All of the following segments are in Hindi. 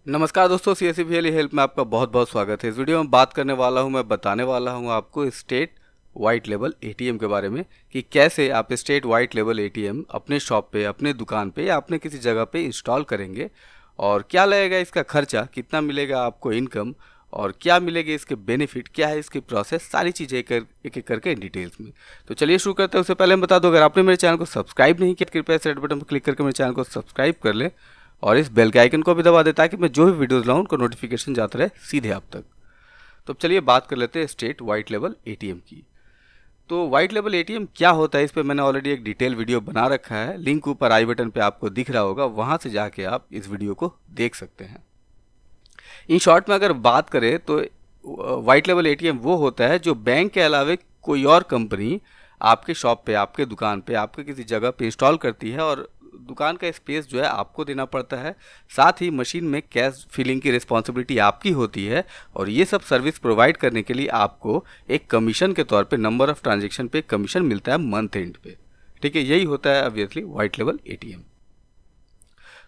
नमस्कार दोस्तों, सीएससी वाली हेल्प में आपका बहुत बहुत स्वागत है। इस वीडियो में बात करने वाला हूं, मैं बताने वाला हूं आपको स्टेट वाइट लेबल एटीएम के बारे में कि कैसे आप स्टेट वाइट लेबल एटीएम अपने शॉप पे, अपने दुकान पे या अपने किसी जगह पे इंस्टॉल करेंगे और क्या लगेगा इसका खर्चा, कितना मिलेगा आपको इनकम और क्या मिलेगी इसके बेनिफिट, क्या है इसकी प्रोसेस, सारी चीज़ें एक एक करके डिटेल्स में। तो चलिए शुरू करते हैं। उससे पहले मैं बता दूं, अगर आपने मेरे चैनल को सब्सक्राइब नहीं किया कृपया इस रेड बटन पर क्लिक करके मेरे चैनल को सब्सक्राइब कर ले और इस बेल के आइकन को भी दबा दे ताकि मैं जो भी वीडियोस लाऊं उनको नोटिफिकेशन जाता रहे सीधे आप तक। तो अब चलिए बात कर लेते हैं स्टेट वाइट लेबल एटीएम की। तो वाइट लेबल एटीएम क्या होता है, इस पे मैंने ऑलरेडी एक डिटेल वीडियो बना रखा है, लिंक ऊपर आई बटन पे आपको दिख रहा होगा, वहां से जाके आप इस वीडियो को देख सकते हैं। इन शॉर्ट में अगर बात करें तो वाइट लेबल एटीएम वो होता है जो बैंक के अलावे कोई और कंपनी आपके शॉप पे, आपके दुकान पे, आपके किसी जगह पे इंस्टॉल करती है और दुकान का स्पेस जो है आपको देना पड़ता है। साथ ही मशीन में कैश फिलिंग की रिस्पॉन्सिबिलिटी आपकी होती है और ये सब सर्विस प्रोवाइड करने के लिए आपको एक कमीशन के तौर पे, नंबर ऑफ ट्रांजेक्शन पे कमीशन मिलता है मंथ एंड पे। ठीक है, यही होता है ऑब्वियसली वाइट लेबल एटीएम।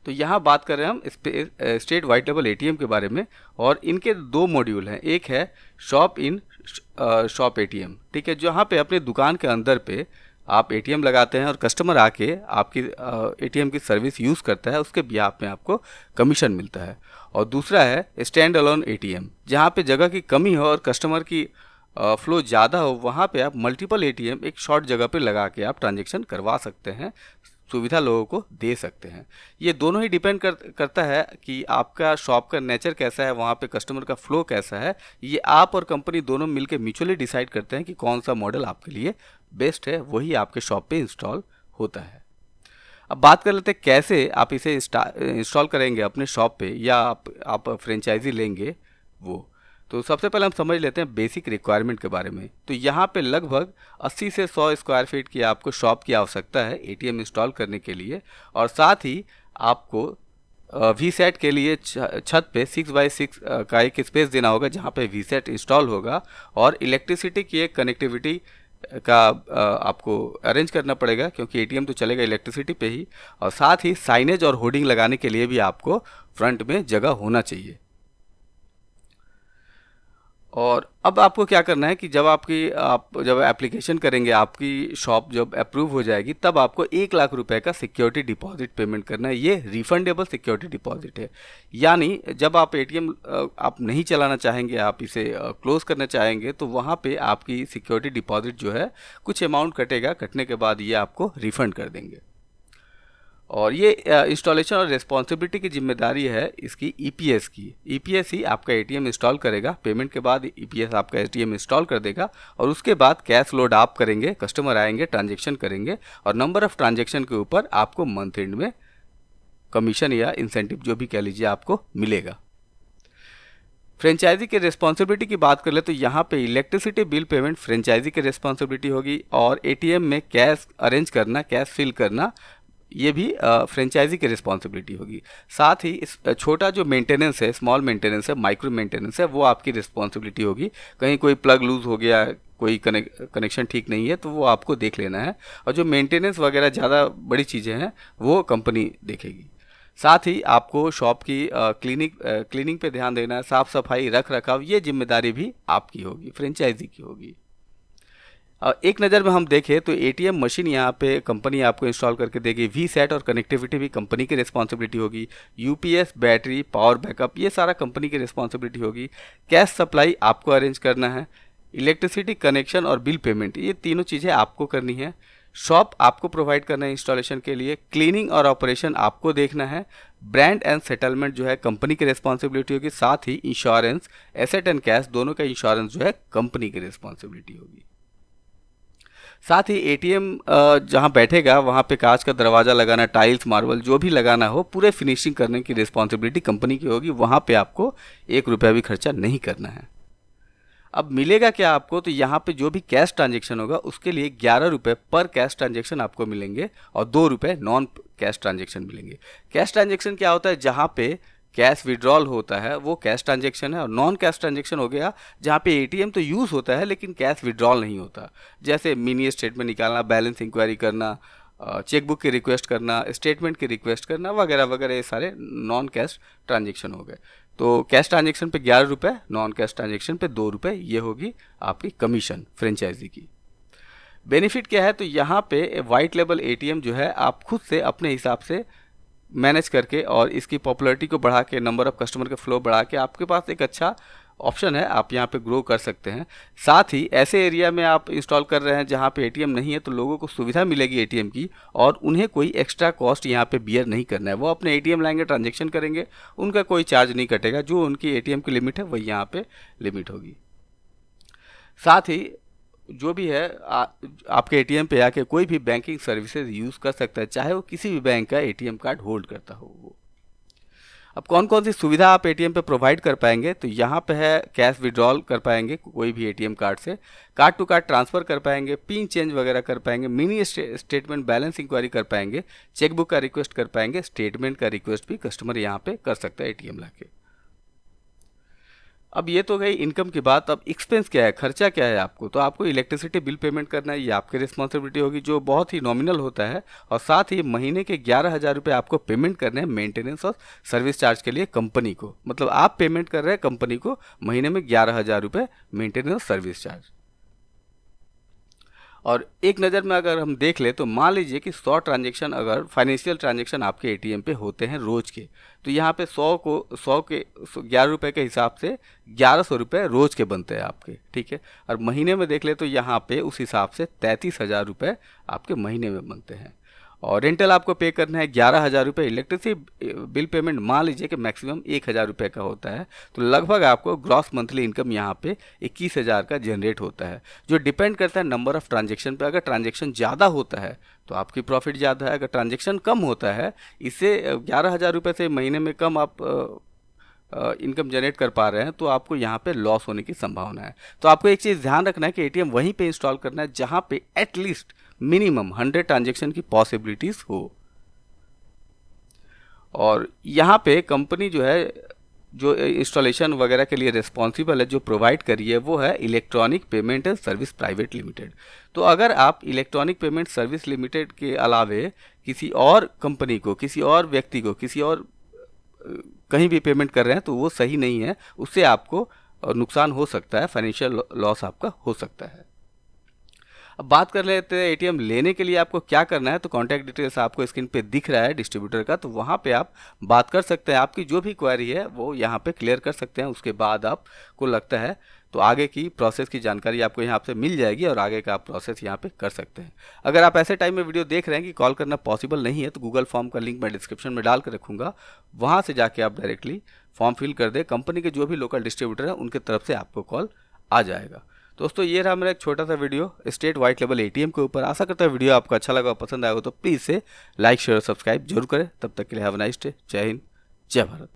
तो यहाँ बात कर रहे हैं हम स्टेट वाइट लेबल एटीएम के बारे में और इनके दो मॉड्यूल हैं। एक है शॉप इन शॉप एटीएम, ठीक है, जहाँ पे अपने दुकान के अंदर पे आप एटीएम लगाते हैं और कस्टमर आके आपकी एटीएम की सर्विस यूज़ करता है, उसके बिहाफ में आपको कमीशन मिलता है। और दूसरा है स्टैंड अलोन एटीएम, जहाँ पे जगह की कमी हो और कस्टमर की फ्लो ज़्यादा हो, वहाँ पे आप मल्टीपल एटीएम एक शॉर्ट जगह पे लगा के आप ट्रांजेक्शन करवा सकते हैं, सुविधा लोगों को दे सकते हैं। ये दोनों ही डिपेंड करता है कि आपका शॉप का नेचर कैसा है, वहाँ पे कस्टमर का फ्लो कैसा है। ये आप और कंपनी दोनों मिलकर म्यूचुअली डिसाइड करते हैं कि कौन सा मॉडल आपके लिए बेस्ट है, वही आपके शॉप पे इंस्टॉल होता है। अब बात कर लेते हैं कैसे आप इसे इंस्टॉल करेंगे अपने शॉप पे या आप फ्रेंचाइजी लेंगे वो। तो सबसे पहले हम समझ लेते हैं बेसिक रिक्वायरमेंट के बारे में। तो यहाँ पे लगभग 80 से 100 स्क्वायर फीट की आपको शॉप की आवश्यकता है एटीएम इंस्टॉल करने के लिए और साथ ही आपको वी सेट के लिए छत पे 6x6 का एक स्पेस देना होगा जहाँ पे वी सेट इंस्टॉल होगा और इलेक्ट्रिसिटी की एक कनेक्टिविटी का आपको अरेंज करना पड़ेगा क्योंकि एटीएम तो चलेगा इलेक्ट्रिसिटी पे ही। और साथ ही साइनेज और होर्डिंग लगाने के लिए भी आपको फ्रंट में जगह होना चाहिए। और अब आपको क्या करना है कि आप जब एप्लीकेशन करेंगे, आपकी शॉप जब अप्रूव हो जाएगी, तब आपको 1 लाख रुपए का सिक्योरिटी डिपॉजिट पेमेंट करना है। ये रिफंडेबल सिक्योरिटी डिपॉजिट है, यानी जब आप एटीएम आप नहीं चलाना चाहेंगे, आप इसे क्लोज करना चाहेंगे, तो वहाँ पे आपकी सिक्योरिटी डिपॉजिट जो है कुछ अमाउंट कटेगा, कटने के बाद ये आपको रिफंड कर देंगे। और ये इंस्टॉलेशन और रिस्पॉन्सिबिलिटी की जिम्मेदारी है इसकी ईपीएस की। ईपीएस ही आपका एटीएम इंस्टॉल करेगा, पेमेंट के बाद ईपीएस आपका एटीएम इंस्टॉल कर देगा और उसके बाद कैश लोड आप करेंगे, कस्टमर आएंगे, ट्रांजेक्शन करेंगे और नंबर ऑफ ट्रांजेक्शन के ऊपर आपको मंथ एंड में कमीशन या इंसेंटिव जो भी कह लीजिए आपको मिलेगा। फ्रेंचाइजी के रिस्पॉन्सिबिलिटी की बात कर ले तो यहाँ पे इलेक्ट्रिसिटी बिल पेमेंट फ्रेंचाइजी की रिस्पॉन्सिबिलिटी होगी और एटीएम में कैश अरेंज करना, कैश फिल करना, ये भी फ्रेंचाइजी की रिस्पॉन्सिबिलिटी होगी। साथ ही इस छोटा जो मेंटेनेंस है, स्मॉल मेंटेनेंस है, माइक्रो मेंटेनेंस है, वो आपकी रिस्पॉन्सिबिलिटी होगी। कहीं कोई प्लग लूज हो गया, कोई कनेक्शन ठीक नहीं है, तो वो आपको देख लेना है। और जो मेंटेनेंस वगैरह ज़्यादा बड़ी चीज़ें हैं वो कंपनी देखेगी। साथ ही आपको शॉप की क्लीनिंग पे ध्यान देना है, साफ़ सफाई, रख रखाव, ये जिम्मेदारी भी आपकी होगी, फ्रेंचाइजी की होगी। एक नज़र में हम देखें तो एटीएम मशीन यहाँ पे कंपनी आपको इंस्टॉल करके देगी। वी सेट और कनेक्टिविटी भी कंपनी की रिस्पॉन्सिबिलिटी होगी। यूपीएस, बैटरी, पावर बैकअप, ये सारा कंपनी की रिस्पॉन्सिबिलिटी होगी। कैश सप्लाई आपको अरेंज करना है। इलेक्ट्रिसिटी कनेक्शन और बिल पेमेंट, ये तीनों चीज़ें आपको करनी है। शॉप आपको प्रोवाइड करना है इंस्टॉलेशन के लिए। क्लीनिंग और ऑपरेशन आपको देखना है। ब्रांड एंड सेटलमेंट जो है कंपनी की रिस्पॉन्सिबिलिटी होगी। साथ ही इंश्योरेंस, एसेट एंड कैश दोनों का इंश्योरेंस जो है कंपनी की रिस्पॉन्सिबिलिटी होगी। साथ ही एटीएम जहां बैठेगा वहां पे कांच का दरवाज़ा लगाना, टाइल्स, मार्बल जो भी लगाना हो, पूरे फिनिशिंग करने की रिस्पॉन्सिबिलिटी कंपनी की होगी। वहां पे आपको 1 रुपया भी खर्चा नहीं करना है। अब मिलेगा क्या आपको, तो यहाँ पे जो भी कैश ट्रांजेक्शन होगा उसके लिए 11 रुपये पर कैश ट्रांजेक्शन आपको मिलेंगे और 2 रुपये नॉन कैश ट्रांजेक्शन मिलेंगे। कैश ट्रांजेक्शन क्या होता है, जहाँ पे कैश विड्रॉल होता है वो कैश ट्रांजेक्शन है और नॉन कैश ट्रांजेक्शन हो गया जहाँ पे एटीएम तो यूज़ होता है लेकिन कैश विड्रॉल नहीं होता। जैसे मिनी स्टेटमेंट निकालना, बैलेंस इंक्वायरी करना, चेकबुक की रिक्वेस्ट करना, स्टेटमेंट की रिक्वेस्ट करना वगैरह वगैरह, ये सारे नॉन कैश ट्रांजेक्शन हो गए। तो कैश ट्रांजेक्शन पे 11 रुपये, नॉन कैश ट्रांजेक्शन पे 2 रुपये, ये होगी आपकी कमीशन फ्रेंचाइजी की। बेनिफिट क्या है, तो यहाँ पे वाइट लेबल एटीएम जो है आप खुद से अपने हिसाब से मैनेज करके और इसकी पॉपुलैरिटी को बढ़ा के, नंबर ऑफ़ कस्टमर के फ्लो बढ़ा के, आपके पास एक अच्छा ऑप्शन है, आप यहाँ पे ग्रो कर सकते हैं। साथ ही ऐसे एरिया में आप इंस्टॉल कर रहे हैं जहाँ पे एटीएम नहीं है, तो लोगों को सुविधा मिलेगी एटीएम की और उन्हें कोई एक्स्ट्रा कॉस्ट यहाँ पे बियर नहीं करना है। वो अपने एटीएम लाएंगे, ट्रांजेक्शन करेंगे, उनका कोई चार्ज नहीं कटेगा, जो उनकी एटीएम की लिमिट है वही यहाँ पे लिमिट होगी। साथ ही जो भी है आपके एटीएम पे आके कोई भी बैंकिंग सर्विसेज यूज़ कर सकता है, चाहे वो किसी भी बैंक का एटीएम कार्ड होल्ड करता हो वो। अब कौन कौन सी सुविधा आप एटीएम पे प्रोवाइड कर पाएंगे, तो यहाँ पे है कैश विड्रॉल कर पाएंगे कोई भी एटीएम कार्ड से, कार्ड टू कार्ड ट्रांसफ़र कर पाएंगे, पिन चेंज वगैरह कर पाएंगे, मिनी स्टेटमेंट बैलेंस इंक्वायरी कर पाएंगे, चेकबुक का रिक्वेस्ट कर पाएंगे, स्टेटमेंट का रिक्वेस्ट भी कस्टमर यहाँ पे कर सकता है एटीएम लाके। अब ये तो गई इनकम की बात। अब एक्सपेंस क्या है, खर्चा क्या है आपको, तो आपको इलेक्ट्रिसिटी बिल पेमेंट करना है, ये आपकी रिस्पॉन्सिबिलिटी होगी, जो बहुत ही नॉमिनल होता है। और साथ ही महीने के 11,000 रुपये आपको पेमेंट करने हैं मेंटेनेंस और सर्विस चार्ज के लिए कंपनी को। मतलब आप पेमेंट कर रहे हैं कंपनी को महीने में 11,000 रुपये मेंटेनेंस सर्विस चार्ज। और एक नज़र में अगर हम देख ले तो मान लीजिए कि 100 ट्रांजेक्शन, अगर फाइनेंशियल ट्रांजेक्शन आपके एटीएम पे होते हैं रोज़ के, तो यहाँ पे 100 के 11 रुपये के हिसाब से 1100 रुपये रोज़ के बनते हैं आपके, ठीक है। और महीने में देख ले तो यहाँ पे उस हिसाब से 33,000 रुपये आपके महीने में बनते हैं। और रेंटल आपको पे करना है 11,000 रुपये। इलेक्ट्रिसिटी बिल पेमेंट मान लीजिए कि मैक्सिमम 1,000 रुपये का होता है, तो लगभग आपको ग्रॉस मंथली इनकम यहाँ पे 21,000 का जनरेट होता है, जो डिपेंड करता है नंबर ऑफ़ ट्रांजेक्शन पे। अगर ट्रांजेक्शन ज़्यादा होता है तो आपकी प्रॉफिट ज़्यादा है, अगर ट्रांजेक्शन कम होता है, इससे 11,000 रुपये से महीने में कम आप इनकम जनरेट कर पा रहे हैं, तो आपको यहाँ पे लॉस होने की संभावना है। तो आपको एक चीज़ ध्यान रखना है कि एटीएम वहीं पे इंस्टॉल करना है जहाँ पे एटलीस्ट मिनिमम 100 ट्रांजेक्शन की पॉसिबिलिटीज़ हो। और यहाँ पे कंपनी जो है, जो इंस्टॉलेशन वगैरह के लिए रिस्पॉन्सिबल है, जो प्रोवाइड करी है, वो है electronic payment and service private limited. तो अगर आप इलेक्ट्रॉनिक पेमेंट सर्विस लिमिटेड के अलावे किसी और कंपनी को, किसी और व्यक्ति को, किसी और कहीं भी पेमेंट कर रहे हैं, तो वो सही नहीं है, उससे आपको नुकसान हो सकता है, फाइनेंशियल लॉस आपका हो सकता है। अब बात कर लेते हैं एटीएम लेने के लिए आपको क्या करना है। तो कॉन्टैक्ट डिटेल्स आपको स्क्रीन पे दिख रहा है डिस्ट्रीब्यूटर का, तो वहाँ पे आप बात कर सकते हैं, आपकी जो भी क्वेरी है वो यहाँ पे क्लियर कर सकते हैं। उसके बाद आपको लगता है तो आगे की प्रोसेस की जानकारी आपको यहाँ से मिल जाएगी और आगे का आप प्रोसेस यहाँ पे कर सकते हैं। अगर आप ऐसे टाइम में वीडियो देख रहे हैं कि कॉल करना पॉसिबल नहीं है, तो गूगल फॉर्म का लिंक मैं डिस्क्रिप्शन में डाल कर रखूँगा, वहाँ से जाके आप डायरेक्टली फॉर्म फिल कर दें। कंपनी के जो भी लोकल डिस्ट्रीब्यूटर हैं उनकी तरफ से आपको कॉल आ जाएगा। दोस्तों ये रहा मेरा एक छोटा सा video state white label ATM के ऊपर। आशा करता है वीडियो आपको अच्छा लगा, पसंद आएगा, तो प्लीज़ से लाइक शेयर सब्सक्राइब जरूर करें। तब तक के लिए हैव अ नाइस डे। जय हिंद, जय भारत।